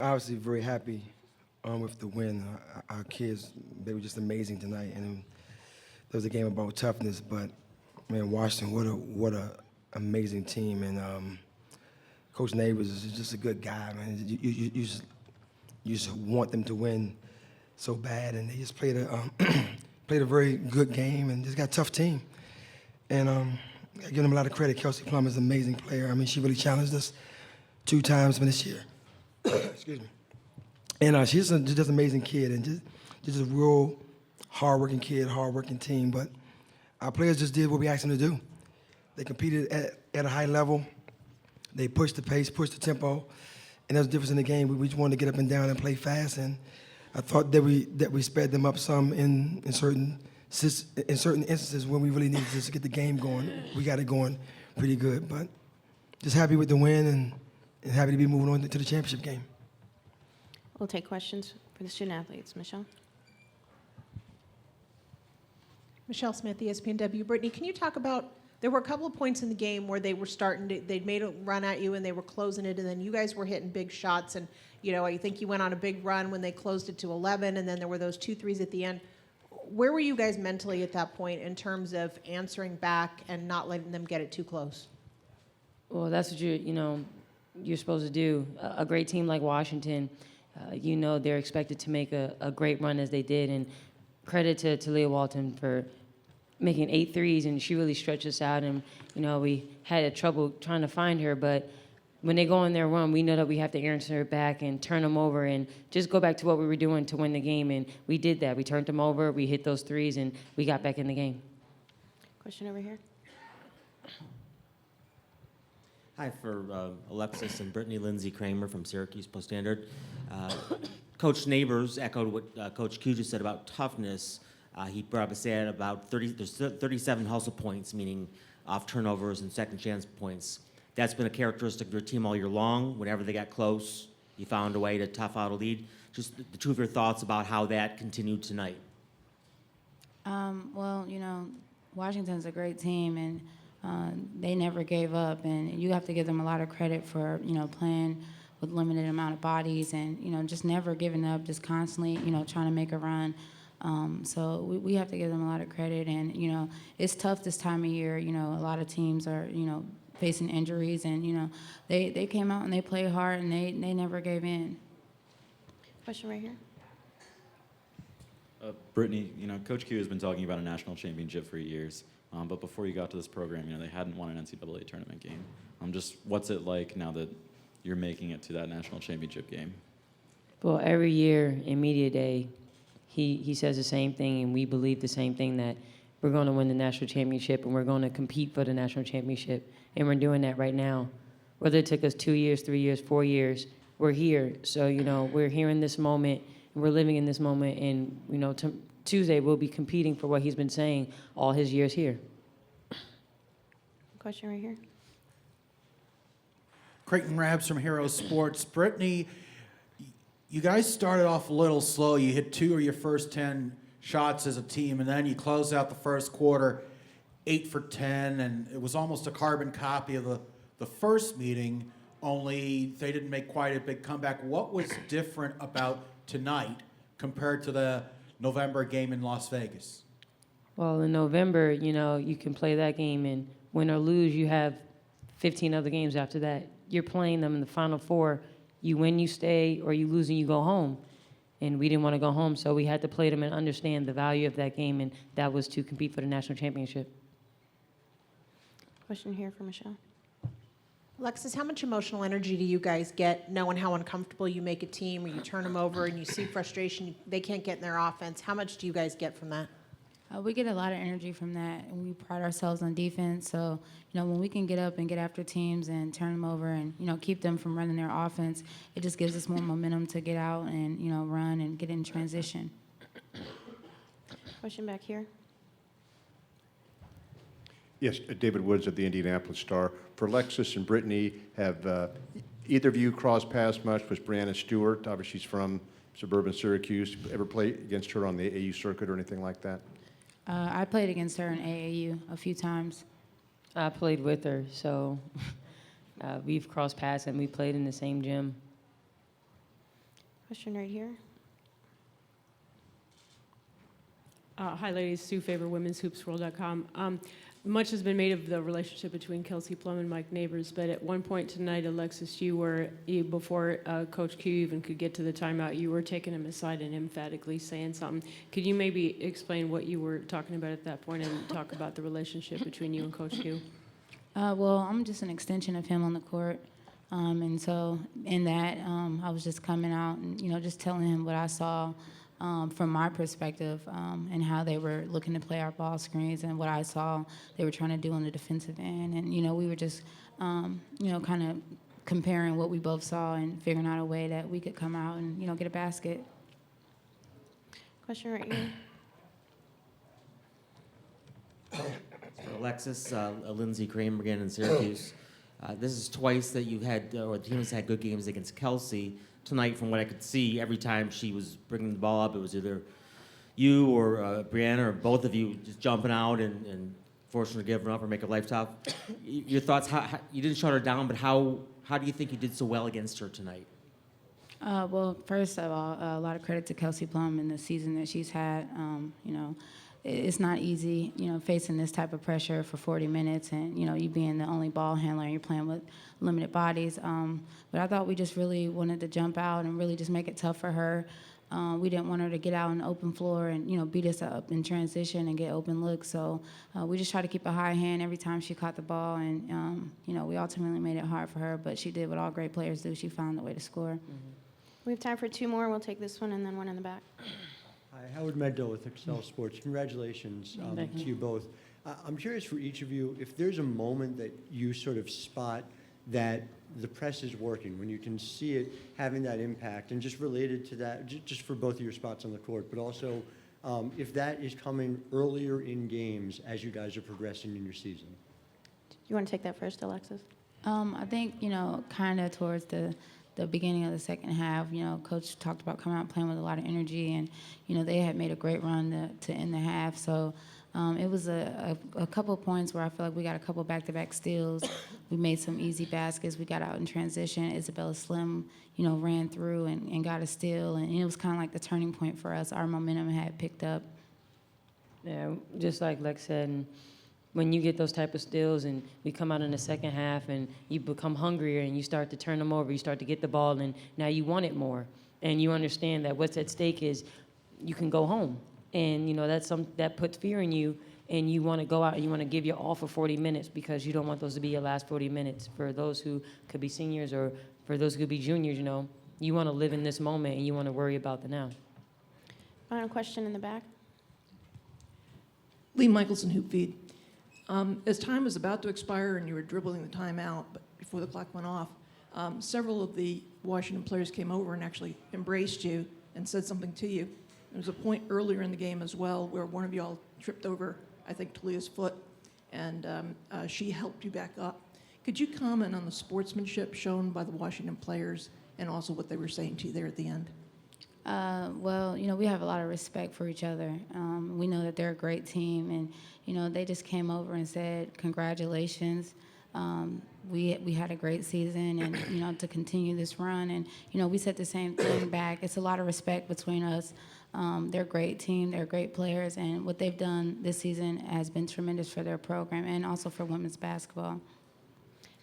Obviously, very happy with the win. Our kids, they were just amazing tonight, and there was a game about toughness. But man, Washington, what a amazing team, and Coach Neighbors is just a good guy, man. You just want them to win so bad, and they just played a played a very good game, and just got a tough team. And I give them a lot of credit. Kelsey Plum is an amazing player. I mean, she really challenged us 2 times this year. Excuse me. And she's just an amazing kid, and just a real hard-working kid, hard-working team. But our players just did what we asked them to do. They competed at a high level. They pushed the pace, pushed the tempo, and there was a difference in the game. We just wanted to get up and down and play fast. And I thought that we sped them up some in certain instances when we really needed to just get the game going. We got it going pretty good. But just happy with the win and happy to be moving on to the championship game. We'll take questions for the student athletes. Michelle? Michelle Smith, ESPNW. Brittney, can you talk about, there were a couple of points in the game where they were they'd made a run at you and they were closing it, and then you guys were hitting big shots, and I think you went on a big run when they closed it to 11, and then there were those 2 threes at the end. Where were you guys mentally at that point in terms of answering back and not letting them get it too close? Well, that's what you're supposed to do. A great team like Washington, they're expected to make a great run as they did, and credit to Leah Walton for making 8 threes, and she really stretched us out, and we had trouble trying to find her, but when they go on their run, we know that we have to answer it back and turn them over and just go back to what we were doing to win the game, and we did that. We turned them over, we hit those threes, and we got back in the game. Question over here. Hi, for Alexis and Brittney, Lindsay Kramer from Syracuse Post-Standard. Coach Neighbors echoed what Coach Q just said about toughness. He brought up a stat about 37 hustle points, meaning off turnovers and second chance points. That's been a characteristic of your team all year long. Whenever they got close, you found a way to tough out a lead. Just the 2 of your thoughts about how that continued tonight. Well, Washington's a great team, and they never gave up, and you have to give them a lot of credit for, playing with limited amount of bodies and, just never giving up, just constantly, trying to make a run. So we have to give them a lot of credit, and, it's tough this time of year. A lot of teams are, facing injuries, and, they came out and they played hard, and they never gave in. Question right here. Brittney, Coach Q has been talking about a national championship for years, but before you got to this program, they hadn't won an NCAA tournament game. Just what's it like now that you're making it to that national championship game? Well, every year in Media Day, he says the same thing, and we believe the same thing, that we're going to win the national championship and we're going to compete for the national championship, and we're doing that right now. Whether it took us 2 years, 3 years, 4 years, we're here. So, we're here in this moment, and we're living in this moment, and, Tuesday we'll be competing for what he's been saying all his years here. Question right here. Creighton Rabs from Hero Sports. Brittney, you guys started off a little slow. You hit 2 of your first 10 shots as a team, and then you closed out the first quarter 8 for 10, and it was almost a carbon copy of the first meeting, only they didn't make quite a big comeback. What was different about tonight compared to the November game in Las Vegas? Well, in November, you can play that game, and win or lose, you have 15 other games after that. You're playing them in the Final Four. You win, you stay, or you lose and you go home. And we didn't want to go home, so we had to play them and understand the value of that game, and that was to compete for the national championship. Question here for Michelle. Alexis, how much emotional energy do you guys get knowing how uncomfortable you make a team, or you turn them over and you see frustration, they can't get in their offense? How much do you guys get from that? We get a lot of energy from that, and we pride ourselves on defense. So, when we can get up and get after teams and turn them over and, keep them from running their offense, it just gives us more momentum to get out and, run and get in transition. Question back here. Yes, David Woods of the Indianapolis Star. For Alexis and Brittney, have either of you crossed paths much with Brianna Stewart? Obviously, she's from suburban Syracuse. Ever play against her on the AAU circuit or anything like that? I played against her in AAU a few times. I played with her, so we've crossed paths and we played in the same gym. Question right here. Hi, ladies. Sue Faber, Women'sHoopsWorld.com. Much has been made of the relationship between Kelsey Plum and Mike Neighbors, but at one point tonight, Alexis, before Coach Q even could get to the timeout, you were taking him aside and emphatically saying something. Could you maybe explain what you were talking about at that point and talk about the relationship between you and Coach Q? Well, I'm just an extension of him on the court. And so in that, I was just coming out and, just telling him what I saw from my perspective and how they were looking to play our ball screens and what I saw they were trying to do on the defensive end. And, we were just, kind of comparing what we both saw and figuring out a way that we could come out and, get a basket. Question right here. For Alexis, Lindsey Kramer again in Syracuse. This is twice that you had, or the team has had good games against Kelsey. Tonight, from what I could see, every time she was bringing the ball up, it was either you or Brianna or both of you just jumping out and forcing her to give her up or make her life tough. Your thoughts? How, you didn't shut her down, but how do you think you did so well against her tonight? Well, first of all, a lot of credit to Kelsey Plum and the season that she's had. It's not easy, facing this type of pressure for 40 minutes and, you being the only ball handler and you're playing with limited bodies. But I thought we just really wanted to jump out and really just make it tough for her. We didn't want her to get out on the open floor and, beat us up in transition and get open looks. So we just tried to keep a high hand every time she caught the ball. And, we ultimately made it hard for her. But she did what all great players do. She found a way to score. Mm-hmm. We have time for two more. We'll take this one and then one in the back. Hi, Howard Meddo with Excel Sports. Congratulations to you both. I'm curious for each of you, if there's a moment that you sort of spot that the press is working, when you can see it having that impact, and just related to that, just for both of your spots on the court, but also if that is coming earlier in games as you guys are progressing in your season. You want to take that first, Alexis? I think, kind of towards the beginning of the second half, Coach talked about coming out playing with a lot of energy, and, they had made a great run to end the half. So it was a couple of points where I feel like we got a couple back-to-back steals. We made some easy baskets. We got out in transition. Isabella Slim, ran through and got a steal, and it was kind of like the turning point for us. Our momentum had picked up. Yeah, just like Lex said, and when you get those type of steals and we come out in the second half and you become hungrier and you start to turn them over, you start to get the ball, and now you want it more. And you understand that what's at stake is you can go home. And, that puts fear in you, and you want to go out and you want to give your all for 40 minutes because you don't want those to be your last 40 minutes. For those who could be seniors or for those who could be juniors, you want to live in this moment and you want to worry about the now. Final question in the back. Lee Michelson, Hoop Feed. As time was about to expire and you were dribbling the timeout, but before the clock went off, several of the Washington players came over and actually embraced you and said something to you. There was a point earlier in the game as well where one of y'all tripped over, I think, Talia's foot, and she helped you back up. Could you comment on the sportsmanship shown by the Washington players and also what they were saying to you there at the end? Well, we have a lot of respect for each other. We know that they're a great team, and, they just came over and said, congratulations. We had a great season, and, to continue this run. And, we said the same thing back. It's a lot of respect between us. They're a great team. They're great players. And what they've done this season has been tremendous for their program and also for women's basketball.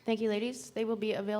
Thank you, ladies. They will be available.